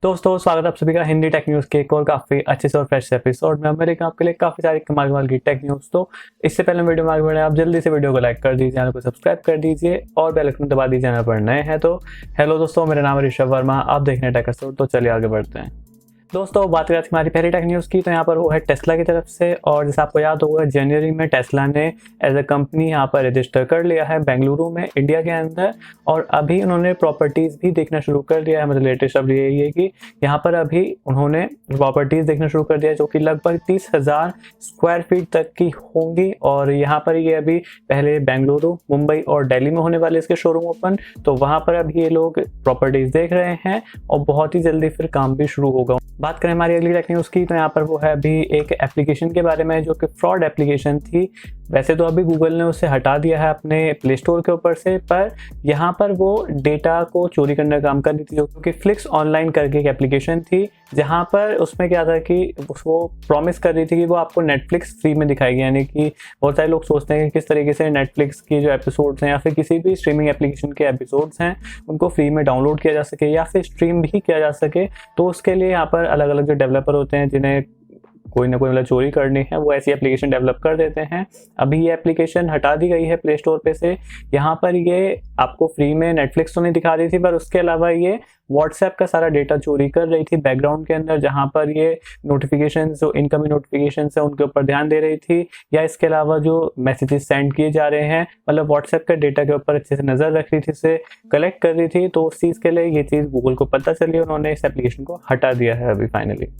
दोस्तों स्वागत है आप सभी का हिंदी टेक न्यूज़ के एक और काफ़ी अच्छे से और फ्रेश एपिसोड में। मैं लेकर आपके लिए काफ़ी सारी कमाल कमाल की टेक न्यूज़। तो इससे पहले वीडियो में आगे बढ़े आप जल्दी से वीडियो को लाइक कर दीजिए, चैनल को सब्सक्राइब कर दीजिए और बेल आइकन दबा दीजिए चैनल पर नए हैं तो। हेलो दोस्तों, मेरा नाम है ऋषभ वर्मा, आप देख रहे हैं टेक एपिसोड। तो चलिए आगे बढ़ते हैं। दोस्तों बात करें हमारी पहली टेक न्यूज़ की, तो यहाँ पर वो है टेस्ला की तरफ से। और जैसे आपको याद होगा जनवरी में टेस्ला ने एज अ कंपनी यहाँ पर रजिस्टर कर लिया है बेंगलुरु में, इंडिया के अंदर। और अभी उन्होंने प्रॉपर्टीज़ भी देखना शुरू कर दिया है। मतलब लेटेस्ट अपडेट यही है कि यहाँ पर अभी उन्होंने प्रॉपर्टीज़ देखना शुरू कर दिया है जो कि लगभग 30,000 स्क्वायर फीट तक की होंगी। और यहाँ पर ये अभी पहले बेंगलुरु, मुंबई और दिल्ली में होने वाले इसके शोरूम ओपन, तो वहाँ पर अभी ये लोग प्रॉपर्टीज़ देख रहे हैं और बहुत ही जल्दी फिर काम भी शुरू होगा। बात करें हमारी अगली टेक न्यूज़ की, तो यहाँ पर वो है अभी एक एप्लीकेशन के बारे में जो कि फ्रॉड एप्लीकेशन थी। वैसे तो अभी गूगल ने उसे हटा दिया है अपने प्ले स्टोर के ऊपर से, पर यहाँ पर वो डेटा को चोरी करने का काम कर रही थी, जो कि फ्लिक्स ऑनलाइन करके एक एप्लीकेशन थी। जहाँ पर उसमें क्या था कि वो प्रॉमिस कर रही थी कि वो आपको नेटफ्लिक्स फ्री में दिखाएगी। यानी कि बहुत सारे लोग सोचते हैं कि किस तरीके से नेटफ्लिक्स की जो एपिसोड्स हैं या फिर किसी भी स्ट्रीमिंग एप्लीकेशन के एपिसोड्स हैं उनको फ्री में डाउनलोड किया जा सके या फिर स्ट्रीम भी किया जा सके। तो उसके लिए यहाँ पर अलग अलग जो डेवलपर होते हैं जिन्हें कोई ना कोई मतलब चोरी करनी है, वो ऐसी एप्लीकेशन डेवलप कर देते हैं। अभी ये एप्लीकेशन हटा दी गई है प्ले स्टोर पे से। यहाँ पर ये आपको फ्री में नेटफ्लिक्स तो नहीं दिखा रही थी, पर उसके अलावा ये व्हाट्सएप का सारा डेटा चोरी कर रही थी बैकग्राउंड के अंदर, जहाँ पर ये नोटिफिकेशन जो इनकमिंग नोटिफिकेशन है उनके ऊपर ध्यान दे रही थी, या इसके अलावा जो मैसेजेस सेंड किए जा रहे हैं मतलब व्हाट्सएप का डेटा के ऊपर अच्छे से नजर रख रही थी, इसे कलेक्ट कर रही थी। तो उस चीज़ के लिए ये चीज़ गूगल को पता चली, उन्होंने इस एप्लीकेशन को हटा दिया है अभी फाइनली।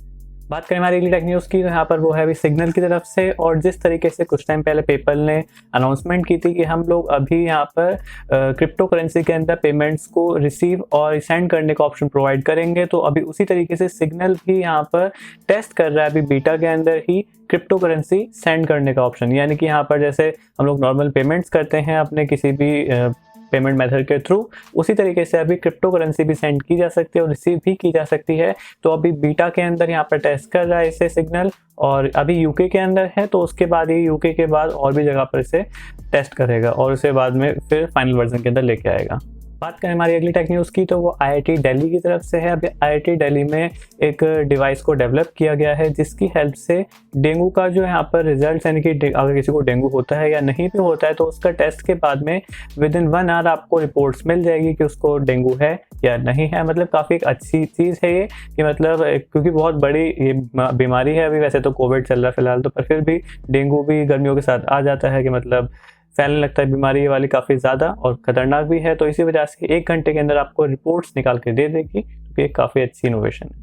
बात करें हमारी अगली टेक न्यूज़ की, तो यहाँ पर वो है अभी सिग्नल की तरफ से। और जिस तरीके से कुछ टाइम पहले पेपल ने अनाउंसमेंट की थी कि हम लोग अभी यहाँ पर क्रिप्टो करेंसी के अंदर पेमेंट्स को रिसीव और सेंड करने का ऑप्शन प्रोवाइड करेंगे, तो अभी उसी तरीके से सिग्नल भी यहाँ पर टेस्ट कर रहा है अभी बीटा के अंदर ही क्रिप्टो करेंसी सेंड करने का ऑप्शन। यानी कि यहाँ पर जैसे हम लोग नॉर्मल पेमेंट्स करते हैं अपने किसी भी पेमेंट मेथड के थ्रू, उसी तरीके से अभी क्रिप्टो करेंसी भी सेंड की जा सकती है और रिसीव भी की जा सकती है। तो अभी बीटा के अंदर यहाँ पर टेस्ट कर रहा है इसे सिग्नल, और अभी यूके के अंदर है, तो उसके बाद ही यूके के बाद और भी जगह पर इसे टेस्ट करेगा और उसे बाद में फिर फाइनल वर्जन के अंदर लेके आएगा। बात करें हमारी अगली टेक न्यूज़ की, तो वो आईआईटी दिल्ली की तरफ से है। अभी आईआईटी दिल्ली में एक डिवाइस को डेवलप किया गया है जिसकी हेल्प से डेंगू का जो यहाँ पर रिजल्ट, यानी कि अगर किसी को डेंगू होता है या नहीं भी होता है तो उसका टेस्ट के बाद में विद इन 1 आवर आपको रिपोर्ट्स मिल जाएगी कि उसको डेंगू है या नहीं है। मतलब काफ़ी एक अच्छी चीज़ है ये कि मतलब क्योंकि बहुत बड़ी ये बीमारी है। अभी वैसे तो कोविड चल रहा है फिलहाल, तो पर फिर भी डेंगू भी गर्मियों के साथ आ जाता है कि मतलब फैलने लगता है बीमारी ये वाली काफ़ी ज़्यादा और ख़तरनाक भी है। तो इसी वजह से 1 घंटे के अंदर आपको रिपोर्ट्स निकाल के दे देगी, तो ये काफ़ी अच्छी इनोवेशन है।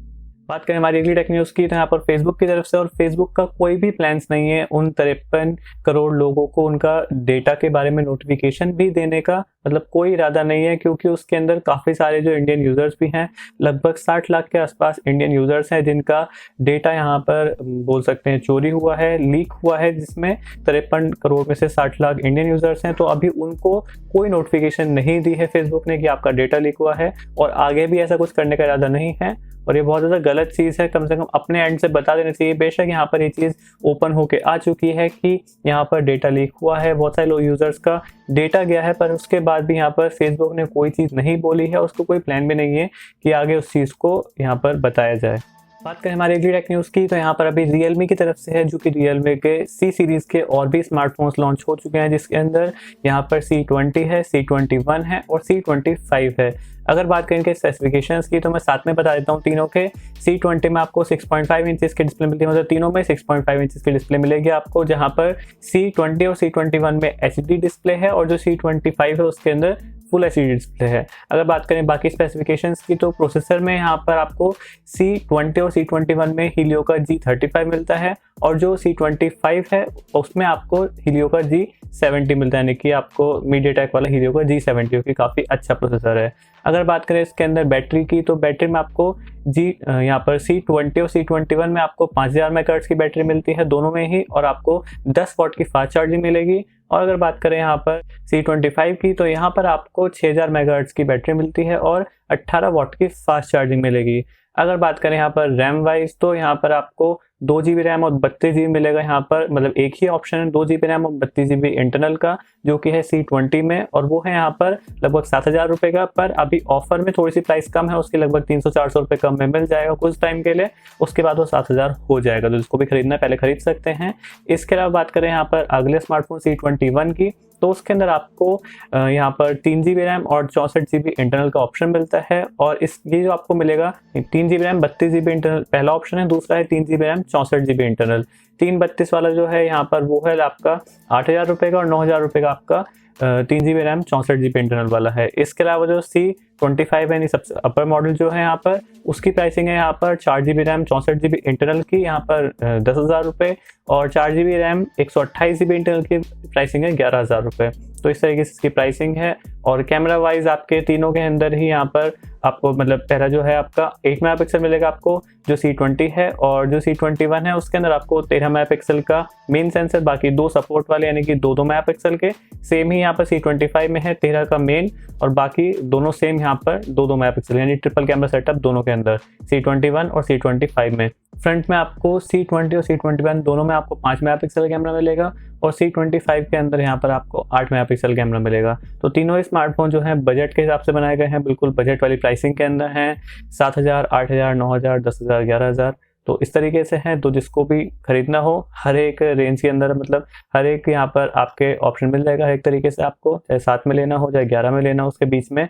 बात करें हमारी अगली टेक न्यूज़ की, तो यहाँ पर फेसबुक की तरफ से, और फेसबुक का कोई भी प्लान्स नहीं है उन 53 करोड़ लोगों को उनका डेटा के बारे में नोटिफिकेशन भी देने का, मतलब कोई इरादा नहीं है, क्योंकि उसके अंदर काफ़ी सारे जो इंडियन यूज़र्स भी हैं, लगभग 60 लाख के आसपास इंडियन यूज़र्स हैं जिनका डेटा यहाँ पर बोल सकते हैं चोरी हुआ है, लीक हुआ है, जिसमें 53 करोड़ में से 60 लाख इंडियन यूज़र्स हैं। तो अभी उनको कोई नोटिफिकेशन नहीं दी है फेसबुक ने कि आपका डेटा लीक हुआ है, और आगे भी ऐसा कुछ करने का इरादा नहीं है। और ये बहुत ज़्यादा गलत चीज़ है, कम से कम अपने एंड से बता देना चाहिए। बेशक यहाँ पर ये चीज़ ओपन होके आ चुकी है कि यहाँ पर डेटा लीक हुआ है, बहुत सारे लोग यूज़र्स का डेटा गया है, पर उसके बाद भी यहाँ पर फेसबुक ने कोई चीज़ नहीं बोली है, उसको कोई प्लान भी नहीं है कि आगे उस चीज़ को यहाँ पर बताया जाए। बात करें हमारी अगली टेक न्यूज़ की, तो यहाँ पर अभी रियलमी की तरफ से है, जो कि रियलमी के C सीरीज़ के और भी स्मार्टफोन्स लॉन्च हो चुके हैं, जिसके अंदर यहाँ पर C20 है, C21 है और C25 है। अगर बात करें इनके स्पेसिफिकेशंस की, तो मैं साथ में बता देता हूँ तीनों के। C20 में आपको 6.5 इंचेस की डिस्प्ले मिलती है, मतलब तीनों में 6.5 इंचेस की डिस्प्ले मिलेगी आपको, जहाँ पर C20 और C21 में HD डिस्प्ले है, और जो C25 है उसके अंदर फुल एचडी डिस्प्ले है। अगर बात करें बाकी स्पेसिफिकेशंस की, तो प्रोसेसर में यहाँ पर आपको C20 और C21 में हीलियो का G35 मिलता है, और जो C25 है उसमें आपको हीलियो का G70 मिलता है, यानी कि आपको मीडियाटेक वाला हीलियो का G70, जो कि काफ़ी अच्छा प्रोसेसर है। अगर बात करें इसके अंदर बैटरी की, तो बैटरी में आपको यहाँ पर C20 और C21 में आपको 5000 मेगाहर्ट्ज़ की बैटरी मिलती है दोनों में ही, और आपको 10 वॉट की फास्ट चार्जिंग मिलेगी। और अगर बात करें यहाँ पर C25 की, तो यहाँ पर आपको 6000 मेगाहर्ट्ज़ की बैटरी मिलती है और 18 वॉट की फास्ट चार्जिंग मिलेगी। अगर बात करें यहाँ पर रैम वाइज, तो यहाँ पर आपको 2 GB रैम और 32 GB मिलेगा यहाँ पर, मतलब एक ही ऑप्शन है 2 GB रैम और 32 GB इंटरनल का, जो कि है C20 में, और वो है यहाँ पर लगभग 7,000 रुपये का। पर अभी ऑफर में थोड़ी सी प्राइस कम है, उसकी लगभग 300-400 रुपये कम में मिल जाएगा कुछ टाइम के लिए, उसके बाद वो 7,000 हो जाएगा। तो जिसको भी खरीदना है पहले खरीद सकते हैं। इसके अलावा बात करें यहाँ पर अगले स्मार्टफोन C21 की, तो उसके अंदर आपको यहाँ पर 3 GB रैम और 64 GB इंटरनल का ऑप्शन मिलता है। और ये जो आपको मिलेगा 3 GB रैम 32 GB इंटरनल पहला ऑप्शन है, दूसरा है 3 GB रैम 64 GB इंटरनल। 332 वाला जो है यहाँ पर वो है आपका 8,000 रुपये का, और 9,000 रुपये का आपका 3 GB रैम 64 GB इंटरनल वाला है। इसके अलावा जो C25 है यानी सबसे अपर मॉडल जो है यहाँ पर, उसकी प्राइसिंग है यहाँ पर 4 GB रैम 64 GB इंटरनल की यहाँ पर 10,000 रुपये, और 4 GB रैम 128 GB इंटरनल की प्राइसिंग है 11,000 रुपये। तो इस तरीके से इसकी प्राइसिंग है। और कैमरा वाइज आपके तीनों के अंदर ही यहाँ पर आपको मतलब पहला जो है आपका 8 मेगापिक्सल मिलेगा आपको जो C20 है, और जो C21 है उसके अंदर आपको 13 मेगापिक्सल का मेन सेंसर, बाकी 2 सपोर्ट वाले यानी कि 2-2 मेगापिक्सल के। सेम ही यहाँ पर C25 में है 13 का मेन, और बाकी दोनों सेम यहाँ पर 2-2 मेगापिक्सल यानी ट्रिपल कैमरा सेटअप दोनों के अंदर C21 और C25 में। फ्रंट में आपको C20 और C21 दोनों में आपको 5 मेगापिक्सल कैमरा मिलेगा, और C25 के अंदर यहाँ पर आपको 8 मेगापिक्सल कैमरा मिलेगा। तो तीनों ही स्मार्टफोन जो है बजट के हिसाब से बनाए गए हैं, बिल्कुल बजट वाली प्राइसिंग के अंदर हैं। 7,000, 8,000, 9,000, 10,000, 11,000, तो इस तरीके से हैं। तो जिसको भी खरीदना हो हर एक रेंज के अंदर, मतलब हर एक यहाँ पर आपके ऑप्शन मिल जाएगा हर एक तरीके से आपको, चाहे 7 में लेना हो चाहे 11 में लेना हो, उसके बीच में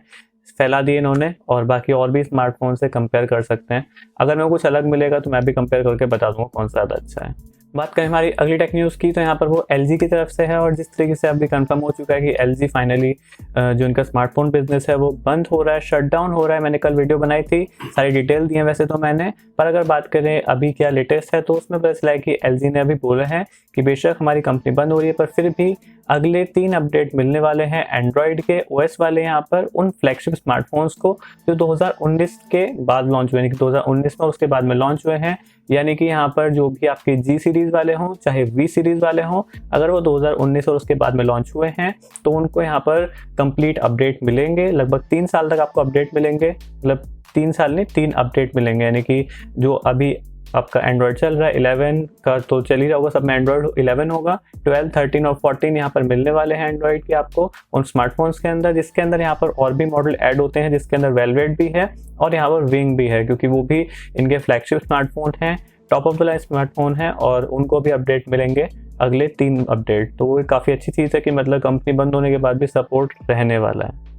फैला दिए इन्होंने। और बाकी और भी स्मार्टफोन से कंपेयर कर सकते हैं। अगर मेरे को कुछ अलग मिलेगा तो मैं भी कंपेयर करके बता दूंगा कौन सा ज़्यादा अच्छा है। बात करें हमारी अगली टेक न्यूज़ की, तो यहाँ पर वो LG की तरफ से है, और जिस तरीके से अभी कंफर्म हो चुका है कि LG फाइनली जो इनका स्मार्टफोन बिजनेस है वो बंद हो रहा है, शट डाउन हो रहा है। मैंने कल वीडियो बनाई थी, सारी डिटेल दी है वैसे तो मैंने, पर अगर बात करें अभी क्या लेटेस्ट है तो उसमें पता चला है कि LG ने अभी बोला है कि बेशक हमारी कंपनी बंद हो रही है, पर फिर भी अगले 3 अपडेट मिलने वाले हैं एंड्रॉयड के OS वाले यहाँ पर उन फ्लैगशिप स्मार्टफोन्स को जो 2019 के बाद लॉन्च हुए, यानी कि 2019 में उसके बाद में लॉन्च हुए हैं। यानी कि यहाँ पर जो भी आपके G सीरीज़ वाले हों चाहे V सीरीज़ वाले हों, अगर वो 2019 और उसके बाद में लॉन्च हुए हैं तो उनको यहाँ पर कंप्लीट अपडेट मिलेंगे। लगभग 3 साल तक आपको अपडेट मिलेंगे, मतलब 3 साल नहीं 3 अपडेट मिलेंगे। यानी कि जो अभी आपका एंड्रॉयड चल रहा है 11 का तो चल ही रहा होगा, सब में एंड्रॉयड 11 होगा, 12, 13 और 14 यहाँ पर मिलने वाले हैं एंड्रॉयड के आपको उन स्मार्टफोन्स के अंदर, जिसके अंदर यहाँ पर और भी मॉडल ऐड होते हैं, जिसके अंदर वेलवेट भी है और यहाँ पर विंग भी है, क्योंकि वो भी इनके फ्लैगशिप स्मार्टफोन हैं, top of the line smartphone है, और उनको भी अपडेट मिलेंगे अगले 3 अपडेट। तो वो काफ़ी अच्छी चीज़ है कि मतलब कंपनी बंद होने के बाद भी सपोर्ट रहने वाला है।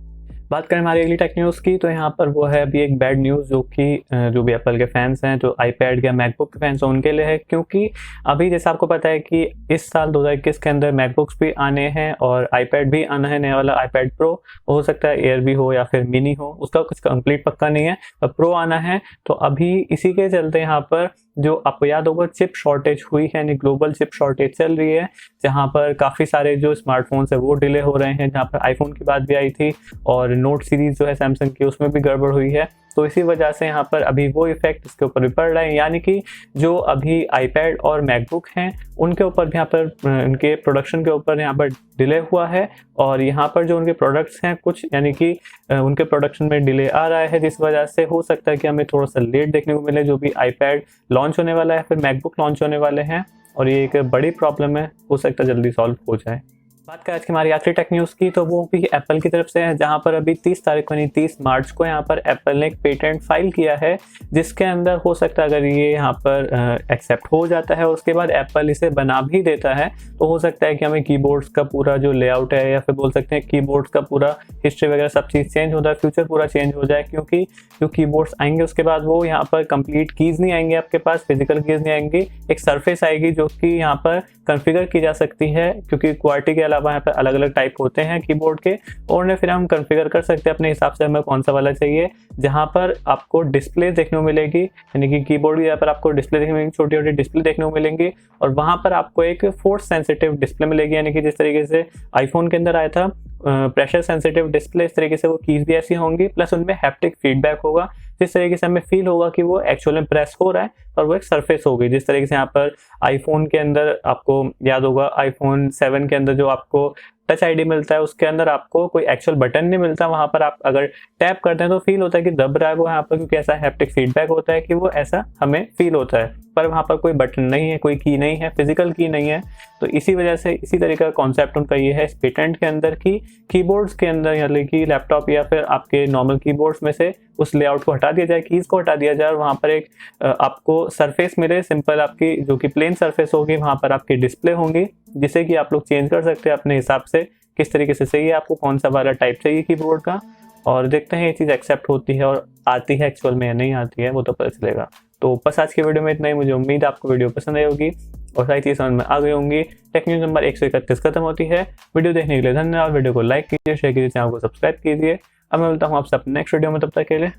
बात करें हमारी अगली टेक न्यूज़ की, तो यहाँ पर वो है अभी एक बैड न्यूज़ जो कि जो भी एप्पल के फैंस हैं, जो आईपैड या मैकबुक के फैंस हैं उनके लिए है। क्योंकि अभी जैसा आपको पता है कि इस साल 2021 के अंदर मैकबुक्स भी आने हैं और आईपैड भी आना है, नया वाला आईपैड प्रो, हो सकता है एयर भी हो या फिर मिनी हो, उसका कुछ कंप्लीट पक्का नहीं है, पर प्रो आना है। तो अभी इसी के चलते यहाँ पर जो आपको याद होगा चिप शॉर्टेज हुई है, यानी ग्लोबल चिप शॉर्टेज चल रही है, जहाँ पर काफ़ी सारे जो स्मार्टफोन्स है वो डिले हो रहे हैं, जहाँ पर आईफोन की बात भी आई थी और नोट सीरीज़ जो है सैमसंग की उसमें भी गड़बड़ हुई है। तो इसी वजह से यहाँ पर अभी वो इफेक्ट इसके ऊपर भी पड़ रहा है, यानी कि जो अभी आईपैड और मैकबुक हैं उनके ऊपर भी यहाँ पर उनके प्रोडक्शन के ऊपर यहाँ पर डिले हुआ है, और यहाँ पर जो उनके प्रोडक्ट्स हैं कुछ यानी कि उनके प्रोडक्शन में डिले आ रहा है, जिस वजह से हो सकता है कि हमें थोड़ा सा लेट देखने को मिले जो भी आईपैड लॉन्च होने वाला है, फिर मैकबुक लॉन्च होने वाले हैं, और ये एक बड़ी प्रॉब्लम है, हो सकता है जल्दी सॉल्व हो जाए। बात करें आज की हमारी आखिरी टेक न्यूज़ की, तो वो भी एप्पल की तरफ से है, जहां पर अभी 30 तारीख को यानी 30 मार्च को यहाँ पर एप्पल ने एक पेटेंट फाइल किया है, जिसके अंदर हो सकता है अगर ये यहाँ पर एक्सेप्ट हो जाता है उसके बाद एप्पल इसे बना भी देता है, तो हो सकता है कि हमें कीबोर्ड्स का पूरा जो लेआउट है या फिर बोल सकते हैं कीबोर्ड्स का पूरा हिस्ट्री वगैरह सब चीज़ चेंज हो जाए, फ्यूचर पूरा चेंज हो जाए। क्योंकि जो कीबोर्ड्स आएंगे उसके बाद वो यहाँ पर कंप्लीट कीज़ नहीं आएंगे आपके पास, फिजिकल कीज़ नहीं आएंगी, एक सरफेस आएगी जो कि यहाँ पर कॉन्फ़िगर की जा सकती है, क्योंकि क्वालिटी के अलावा यहाँ पर अलग अलग टाइप होते हैं कीबोर्ड के, और उन्हें फिर हम कॉन्फ़िगर कर सकते हैं अपने हिसाब से हमें कौन सा वाला चाहिए, जहाँ पर आपको डिस्प्ले देखने को मिलेगी, यानी कि कीबोर्ड की जगह पर आपको डिस्प्ले देखने को मिलेगी, छोटी छोटी डिस्प्ले देखने को मिलेंगी, और वहाँ पर आपको एक फोर्स सेंसिटिव डिस्प्ले मिलेगी, यानी कि जिस तरीके से आईफोन के अंदर आया था प्रेशर सेंसिटिव डिस्प्ले, इस तरीके से वो कीज भी ऐसी होंगी, प्लस उनमें हैप्टिक फीडबैक होगा, जिस तरीके से हमें फील होगा कि वो एक्चुअली में प्रेस हो रहा है और वो एक सरफेस होगी। जिस तरीके से यहाँ पर आईफोन के अंदर आपको याद होगा आईफोन 7 के अंदर जो आपको टच आईडी मिलता है, उसके अंदर आपको कोई एक्चुअल बटन नहीं मिलता। वहां पर आप अगर टैप करते हैं तो फील होता है कि दब रहा है वो यहाँ पर, क्योंकि ऐसा हैप्टिक फीडबैक होता है कि वो ऐसा हमें फील होता है, पर वहां पर कोई बटन नहीं है, कोई की नहीं है, फिजिकल की नहीं है। तो इसी वजह से इसी तरीके का कॉन्सेप्ट उनका ये है इस पेटेंट के अंदर कि कीबोर्ड्स के अंदर यानी कि लैपटॉप या फिर आपके नॉर्मल कीबोर्ड्स में से उस लेआउट को हटा दिया जाए, कीज को हटा दिया जाए और वहां पर एक आपको सरफेस मिले, सिंपल आपकी जो कि प्लेन सरफेस होगी, वहां पर आपकी डिस्प्ले होंगी, जिसे कि आप लोग चेंज कर सकते हैं अपने हिसाब से किस तरीके से चाहिए आपको, कौन सा वाला टाइप चाहिए कीबोर्ड का। और देखते हैं ये चीज़ एक्सेप्ट होती है और आती है एक्चुअल में या नहीं आती है, वो तो पता चलेगा। तो बस आज की वीडियो में इतना ही। मुझे उम्मीद है आपको वीडियो पसंद आई होगी और सारी चीज़ समझ में आ गई होंगी। टेक न्यूज़ नंबर 131 खत्म होती है। वीडियो देखने के लिए धन्यवाद। वीडियो को लाइक कीजिए, शेयर कीजिए, चैनल को सब्सक्राइब कीजिए। अब मैं मिलता हूँ आपसे अपने नेक्स्ट वीडियो में, तब तक के लिए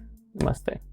नमस्ते।